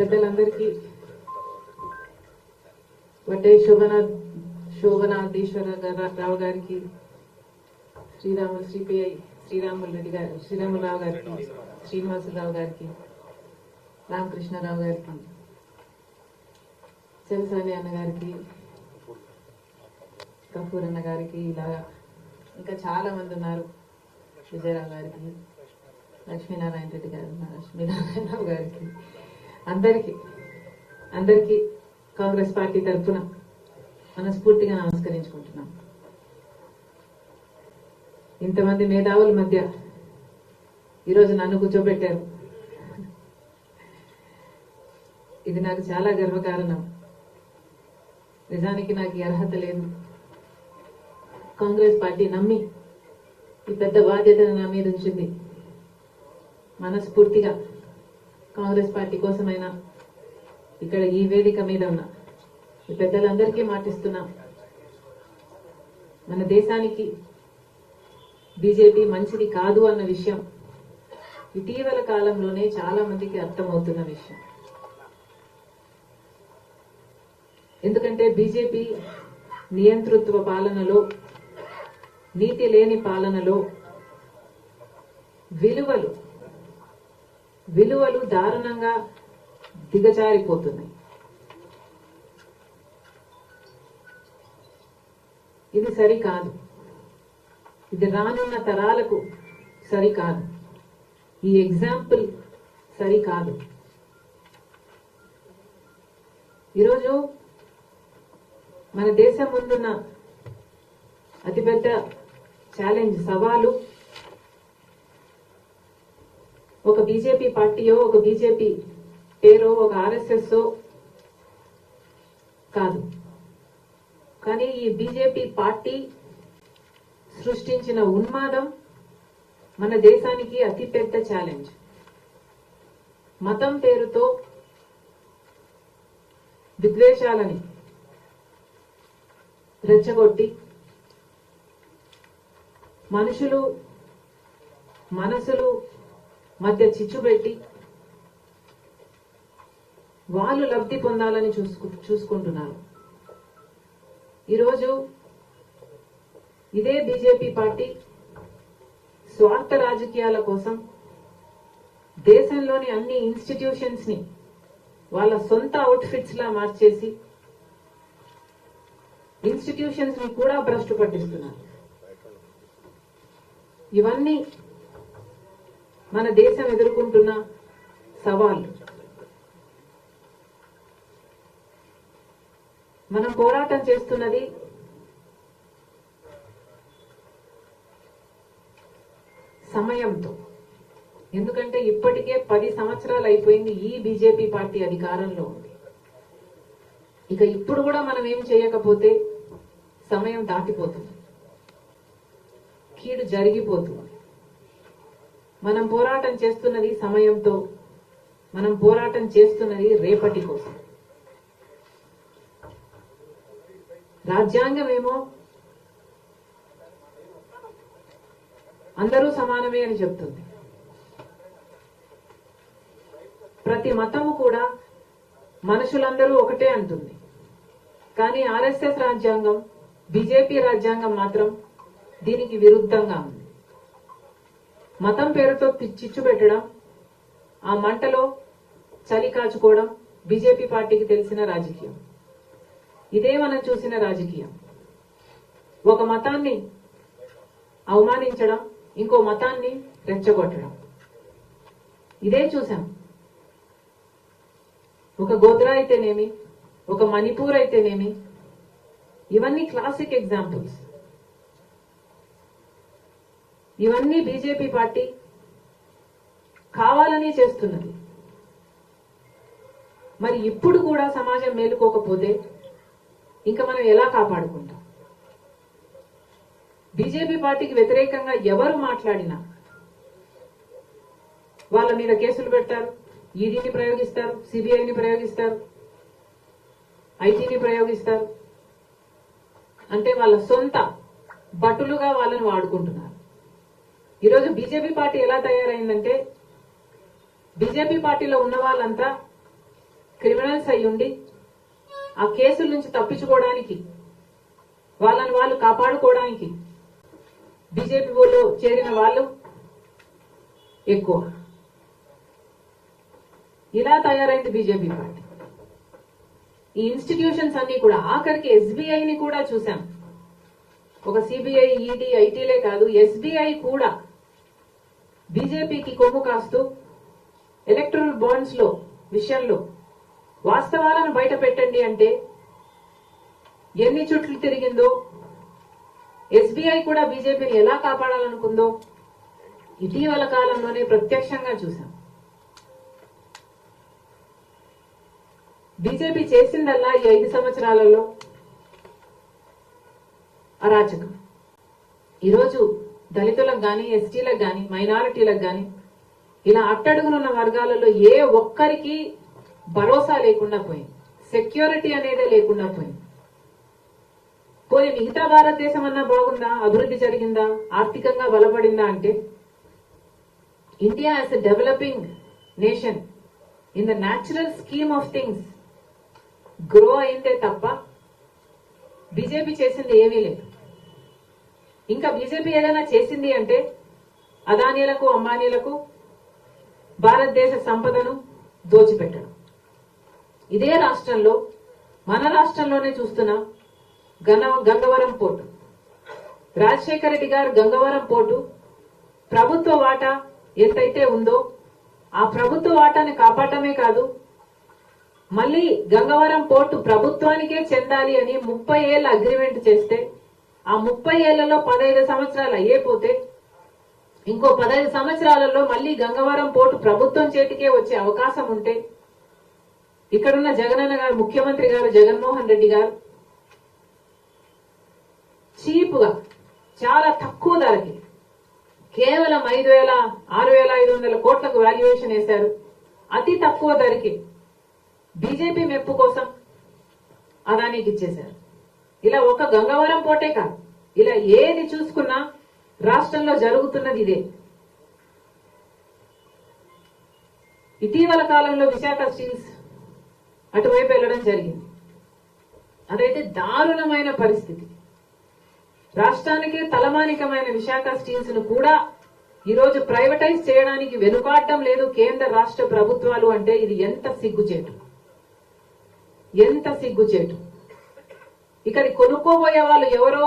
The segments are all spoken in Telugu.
పెద్దలందరికీ వడ్డే శోభనాధీశ్వరరావు గారికి, సిపిఐ శ్రీరాములరావు గారికి, శ్రీనివాసరావు గారికి, రామకృష్ణారావు గారికి, చెల్సాని అన్న గారికి, కపూర్ అన్న గారికి, ఇలాగా ఇంకా చాలా మంది ఉన్నారు. విజయరావు గారికి, లక్ష్మీనారాయణ రెడ్డి గారు, లక్ష్మీనారాయణరావు గారికి, అందరికీ కాంగ్రెస్ పార్టీ తరఫున మనస్ఫూర్తిగా నమస్కరించుకుంటున్నాం. ఇంతమంది మేధావుల మధ్య ఈరోజు నన్ను కూర్చోబెట్టారు. ఇది నాకు చాలా గర్వకారణం. నిజానికి నాకు ఈ అర్హత లేదు. కాంగ్రెస్ పార్టీ నమ్మి ఈ పెద్ద బాధ్యతను నా మీద ఉంచింది. మనస్ఫూర్తిగా కాంగ్రెస్ పార్టీ కోసమైనా ఇక్కడ ఈ వేదిక మీద ఉన్న ఈ పెద్దలందరికీ మాటిస్తున్నా, మన దేశానికి బీజేపీ మంచిది కాదు అన్న విషయం ఇటీవల కాలంలోనే చాలా మందికి అర్థమవుతున్న విషయం. ఎందుకంటే బీజేపీ నియంతృత్వ పాలనలో, నీతి లేని పాలనలో విలువలు దారుణంగా దిగజారిపోతున్నాయి. ఇది సరికాదు. ఇది రానున్న తరాలకు సరికాదు. ఈ ఎగ్జాంపుల్ సరికాదు. ఈరోజు మన దేశం ముందున్న అతిపెద్ద ఛాలెంజ్, సవాలు ఒక బీజేపీ పార్టీయో, ఒక బీజేపీ పేరో, ఒక ఆర్ఎస్ఎస్ కాదు. కానీ ఈ బీజేపీ పార్టీ సృష్టించిన ఉన్మాదం మన దేశానికి అతిపెద్ద ఛాలెంజ్. మతం పేరుతో విద్వేషాలని రెచ్చగొట్టి మనసులు మధ్య చిచ్చుపెట్టి వాళ్ళు లబ్ధి పొందాలని చూసుకుంటున్నారు. ఈరోజు ఇదే బీజేపీ పార్టీ స్వార్థ రాజకీయాల కోసం దేశంలోని అన్ని ఇన్స్టిట్యూషన్స్ ని వాళ్ళ సొంత అవుట్ఫిట్స్ లా మార్చేసి ఇన్స్టిట్యూషన్స్ ని కూడా భ్రష్టు పట్టిస్తున్నారు. ఇవన్నీ మన దేశం ఎదుర్కొంటున్న సవాళ్లు. మనం పోరాటం చేస్తున్నది సమయంతో. ఎందుకంటే ఇప్పటికే 10 సంవత్సరాలు అయిపోయింది ఈ బీజేపీ పార్టీ అధికారంలో ఉంది. ఇక ఇప్పుడు కూడా మనం ఏం చేయకపోతే సమయం దాటిపోతుంది, కీడు జరిగిపోతుంది. మనం పోరాటం చేస్తున్నది సమయంతో, మనం పోరాటం చేస్తున్నది రేపటి కోసం. రాజ్యాంగమేమో అందరూ సమానమే అని చెప్తుంది. ప్రతి మతము కూడా మనుషులందరూ ఒకటే అంటుంది. కానీ ఆర్ఎస్ఎస్ రాజ్యాంగం, బీజేపీ రాజ్యాంగం మాత్రం దీనికి విరుద్ధంగా ఉంది. మతం పేరుతో చిచ్చు పెట్టడం, ఆ మంటలో చలి కాచుకోవడం బీజేపీ పార్టీకి తెలిసిన రాజకీయం. ఇదే మనం చూసిన రాజకీయం. ఒక మతాన్ని అవమానించడం, ఇంకో మతాన్ని రెచ్చగొట్టడం, ఇదే చూసాం. ఒక గోద్రా అయితేనేమి, ఒక మణిపూర్ అయితేనేమి, ఇవన్నీ క్లాసిక్ ఎగ్జాంపుల్స్. ఇవన్నీ బీజేపీ పార్టీ కావాలని చేస్తున్నది. మరి ఇప్పుడు కూడా సమాజం మేలుకోకపోతే ఇంకా మనం ఎలా కాపాడుకుంటాం? బీజేపీ పార్టీకి వ్యతిరేకంగా ఎవరు మాట్లాడినా వాళ్ళ మీద కేసులు పెడతారు, ఈడీని ప్రయోగిస్తారు, సిబిఐని ప్రయోగిస్తారు, ఐటీని ప్రయోగిస్తారు. అంటే వాళ్ళ సొంత భటులుగా వాళ్ళని వాడుకుంటున్నారు. ఈరోజు బీజేపీ పార్టీ ఎలా తయారైందంటే, బీజేపీ పార్టీలో ఉన్న వాళ్ళంతా క్రిమినల్స్ అయ్యుండి ఆ కేసుల నుంచి తప్పించుకోవడానికి వాళ్ళని వాళ్ళు కాపాడుకోవడానికి బీజేపీలో చేరిన వాళ్ళు ఎక్కువ. ఇలా తయారైంది బీజేపీ పార్టీ. ఈ ఇన్స్టిట్యూషన్స్ అన్ని కూడా ఆఖరికి ఎస్బీఐని కూడా చూసాం. ఒక సిబిఐ, ఈడీ, ఐటీలే కాదు, ఎస్బీఐ కూడా బీజేపీకి కొమ్ము కాస్తూ ఎలక్టరల్ బాండ్స్ లో విషయంలో వాస్తవాలను బయట పెట్టండి అంటే ఎన్ని చుట్లు తిరిగిందో, ఎస్బీఐ కూడా బీజేపీని ఎలా కాపాడాలనుకుందో ఇటీవల కాలంలోనే ప్రత్యక్షంగా చూశాం. బీజేపీ చేసిందల్లా ఈ 5 సంవత్సరాలలో అరాచకం. ఈరోజు దళితులకు గాని, ఎస్టీలకు గాని, మైనారిటీలకు గాని, ఇలా అట్టడుగునున్న వర్గాలలో ఏ ఒక్కరికి భరోసా లేకుండా పోయింది. సెక్యూరిటీ అనేదే లేకుండా పోయింది. పోనీ మిగతా భారతదేశం అన్నా బాగుందా, అభివృద్ధి జరిగిందా, ఆర్థికంగా బలపడిందా అంటే India as a developing nation in the natural scheme of things grow అయిందే తప్ప బీజేపీ చేసింది ఏమీ లేదు. ఇంకా బీజేపీ ఏదైనా చేసింది అంటే అదానీలకు, అంబానీలకు భారతదేశ సంపదను దోచిపెట్టడం. ఇదే రాష్ట్రంలో, మన రాష్ట్రంలోనే చూస్తున్నాం. గంగవరం పోర్టు, రాజశేఖర రెడ్డి గారు గంగవరం పోర్టు ప్రభుత్వ వాటా ఎంతైతే ఉందో ఆ ప్రభుత్వ వాటాని కాపాడటమే కాదు, మళ్ళీ గంగవరం పోర్టు ప్రభుత్వానికే చెందాలి అని 30 ఏళ్ల అగ్రిమెంట్ చేస్తే ఆ 30 ఏళ్లలో 15 సంవత్సరాలు అయ్యేపోతే ఇంకో 15 సంవత్సరాలలో మళ్ళీ గంగవరం పోర్టు ప్రభుత్వం చేతికే వచ్చే అవకాశం ఉంటే ఇక్కడున్న జగనన్న గారు, ముఖ్యమంత్రి గారు జగన్మోహన్ రెడ్డి గారు చీప్ గా చాలా తక్కువ ధరకి కేవలం 6,500 కోట్లకు వాల్యుయేషన్ వేశారు. అతి తక్కువ ధరకి బీజేపీ మెప్పు కోసం అదానికి ఇచ్చేశారు. ఇలా ఒక గంగవరం పోటే కాదు, ఇలా ఏది చూసుకున్నా రాష్ట్రంలో జరుగుతున్నది ఇదే. ఇటీవల కాలంలో విశాఖ స్టీల్స్ అటువైపు వెళ్లడం జరిగింది. అదైతే దారుణమైన పరిస్థితి. రాష్ట్రానికి తలమానికమైన విశాఖ స్టీల్స్ ను కూడా ఈరోజు ప్రైవేటైజ్ చేయడానికి వెనుకాడటం లేదు కేంద్ర రాష్ట్ర ప్రభుత్వాలు. అంటే ఇది ఎంత సిగ్గుచేటు, ఎంత సిగ్గుచేటు. ఇక్కడి కొనుక్కోబోయే వాళ్ళు ఎవరో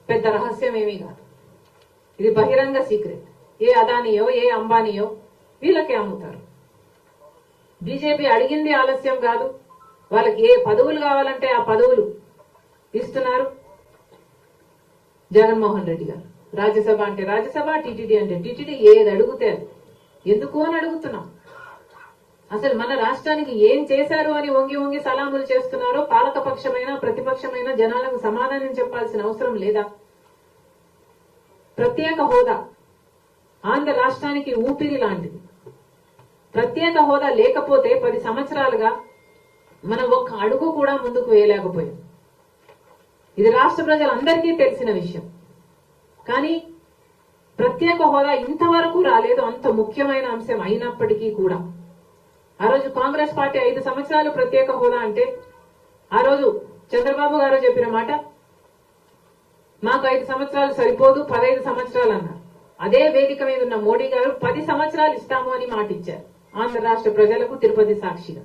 పెద్ద రహస్యం ఏమీ కాదు, ఇది బహిరంగ సీక్రెట్. ఏ అదానియో, ఏ అంబానీయో వీళ్ళకే అమ్ముతారు. బీజేపీ అడిగింది ఆలస్యం కాదు, వాళ్ళకి ఏ పదవులు కావాలంటే ఆ పదవులు ఇస్తున్నారు. జగన్మోహన్ రెడ్డి గారు రాజ్యసభ అంటే రాజ్యసభ, టీటీడీ అంటే టీటీడీ, ఏది అడిగితే అది. ఎందుకు అని అడుగుతున్నాం. అసలు మన రాష్ట్రానికి ఏం చేశారు అని వంగి వంగి సలాములు చేస్తున్నారో పాలకపక్షమైన ప్రతిపక్షమైన జనాలకు సమాధానం చెప్పాల్సిన అవసరం లేదా? ప్రత్యేక హోదా ఆంధ్ర రాష్ట్రానికి ఊపిరి లాంటిది. ప్రత్యేక హోదా లేకపోతే 10 సంవత్సరాలుగా మనం ఒక్క అడుగు కూడా ముందుకు వేయలేకపోయాం. ఇది రాష్ట్ర ప్రజలందరికీ తెలిసిన విషయం. కానీ ప్రత్యేక హోదా ఇంతవరకు రాలేదు, అంత ముఖ్యమైన అంశం అయినప్పటికీ కూడా. ఆ రోజు కాంగ్రెస్ పార్టీ 5 సంవత్సరాలు ప్రత్యేక హోదా అంటే ఆ రోజు చంద్రబాబు గారు చెప్పిన మాట, మాకు 5 సంవత్సరాలు సరిపోదు, 15 సంవత్సరాలు అన్నారు. అదే వేదిక మీద ఉన్న మోడీ గారు 10 సంవత్సరాలు ఇస్తాము అని మాట ఇచ్చారు ఆంధ్ర రాష్ట్ర ప్రజలకు తిరుపతి సాక్షిగా.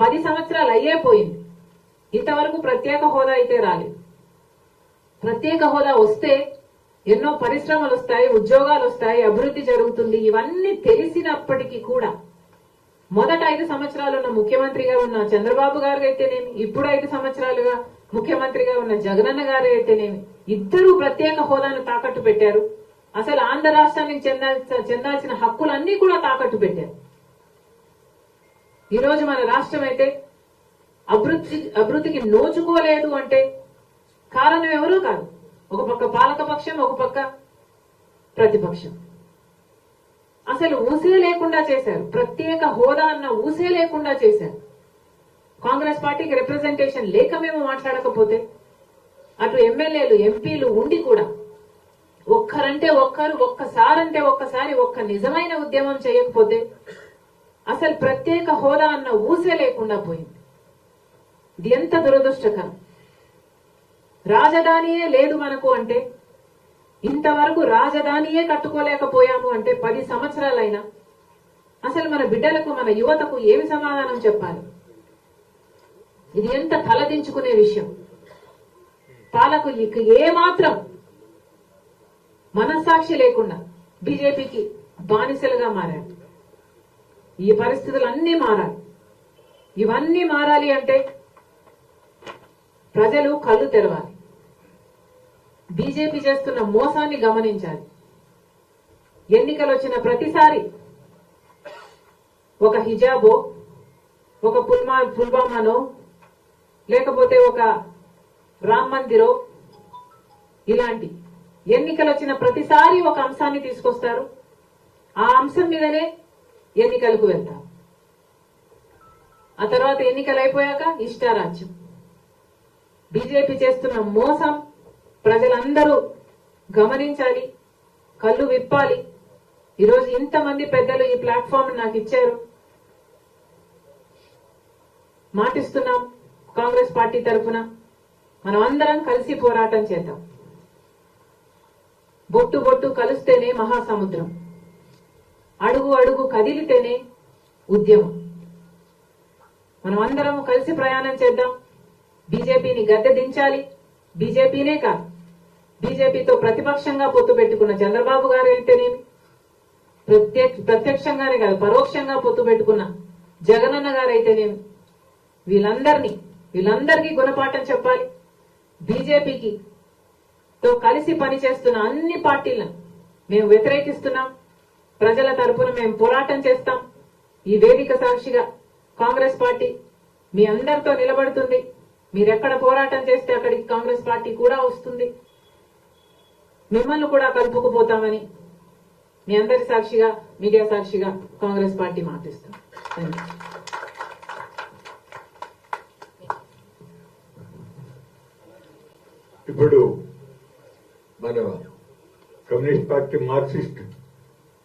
10 సంవత్సరాలు అయ్యే పోయింది, ఇంతవరకు ప్రత్యేక హోదా అయితే రాలేదు. ప్రత్యేక హోదా వస్తే ఎన్నో పరిశ్రమలు వస్తాయి, ఉద్యోగాలు వస్తాయి, అభివృద్ధి జరుగుతుంది. ఇవన్నీ తెలిసినప్పటికీ కూడా మొదట 5 సంవత్సరాలు ఉన్న ముఖ్యమంత్రిగా ఉన్న చంద్రబాబు గారు అయితేనేమి, ఇప్పుడు 5 సంవత్సరాలుగా ముఖ్యమంత్రిగా ఉన్న జగనన్న గారు అయితేనేమి, ఇద్దరు ప్రత్యేక హోదాను తాకట్టు పెట్టారు. అసలు ఆంధ్ర రాష్ట్రానికి చెందాల్సిన హక్కులన్నీ కూడా తాకట్టు పెట్టారు. ఈరోజు మన రాష్ట్రం అయితే అభివృద్ధికి నోచుకోలేదు అంటే కారణం ఎవరూ కాదు, ఒక పక్క పాలకపక్షం, ఒక పక్క ప్రతిపక్షం. అసలు ఊసే లేకుండా చేశారు, ప్రత్యేక హోదా అన్న ఊసే లేకుండా చేశారు. కాంగ్రెస్ పార్టీకి రిప్రజెంటేషన్ లేక మేము మాట్లాడకపోతే, అటు ఎమ్మెల్యేలు ఎంపీలు ఉండి కూడా ఒక్కరంటే ఒక్కరు, ఒక్కసారంటే ఒక్కసారి ఒక్క నిజమైన ఉద్యమం చేయకపోతే అసలు ప్రత్యేక హోదా అన్న ఊసే లేకుండా పోయింది. ఇది ఎంత దురదృష్టకరం. రాజధానియే లేదు మనకు అంటే, ఇంతవరకు రాజధానియే కట్టుకోలేకపోయాము అంటే 10 సంవత్సరాలైనా అసలు మన బిడ్డలకు మన యువతకు ఏమి సమాధానం చెప్పాలి? ఇది ఎంత తలదించుకునే విషయం. పాలకులకు ఏమాత్రం మనస్సాక్షి లేకుండా బీజేపీకి బానిసలుగా మారారు. ఈ పరిస్థితులు అన్నీ మారాలి. ఇవన్నీ మారాలి అంటే ప్రజలు కళ్ళు తెరవాలి. బీజేపీ చేస్తున్న మోసాన్ని గమనించాలి. ఎన్నికలు వచ్చిన ప్రతిసారి ఒక హిజాబో, ఒక పుల్వామానో, లేకపోతే ఒక రామ్ మందిరో, ఇలాంటి ఎన్నికలు వచ్చిన ప్రతిసారి ఒక అంశాన్ని తీసుకొస్తారు. ఆ అంశం మీదనే ఎన్నికలకు వెళ్తారు. ఆ తర్వాత ఎన్నికలు అయిపోయాక ఇష్టారాజ్యం. బీజేపీ చేస్తున్న మోసం ప్రజలందరూ గమనించాలి, కళ్ళు విప్పాలి. ఈరోజు ఇంతమంది పెద్దలు ఈ ప్లాట్ఫామ్ నాకు ఇచ్చారు. మాటిస్తున్నాం, కాంగ్రెస్ పార్టీ తరఫున మనం అందరం కలిసి పోరాటం చేద్దాం. బొట్టు బొట్టు కలిస్తేనే మహాసముద్రం, అడుగు అడుగు కదిలితేనే ఉద్యమం. మనం అందరం కలిసి ప్రయాణం చేద్దాం. బీజేపీని గద్దె దించాలి. బీజేపీనే కాదు, బీజేపీతో ప్రతిపక్షంగా పొత్తు పెట్టుకున్న చంద్రబాబు గారు అయితేనేమి, ప్రత్యక్షంగానే కాదు పరోక్షంగా పొత్తు పెట్టుకున్న జగనన్న గారు అయితేనేమి, వీళ్ళందరికీ గుణపాఠం చెప్పాలి. బీజేపీకి తో కలిసి పనిచేస్తున్న అన్ని పార్టీలను మేము వ్యతిరేకిస్తున్నాం. ప్రజల తరపున మేము పోరాటం చేస్తాం. ఈ వేదిక సాక్షిగా కాంగ్రెస్ పార్టీ మీ అందరితో నిలబడుతుంది. మీరెక్కడ పోరాటం చేస్తే అక్కడికి కాంగ్రెస్ పార్టీ కూడా వస్తుంది. మిమ్మల్ని కూడా కలుపుకుపోతామని మీ అందరి సాక్షిగా, మీడియా సాక్షిగా కాంగ్రెస్ పార్టీ మాటిస్తాం. ఇప్పుడు మన కమ్యూనిస్ట్ పార్టీ మార్క్సిస్ట్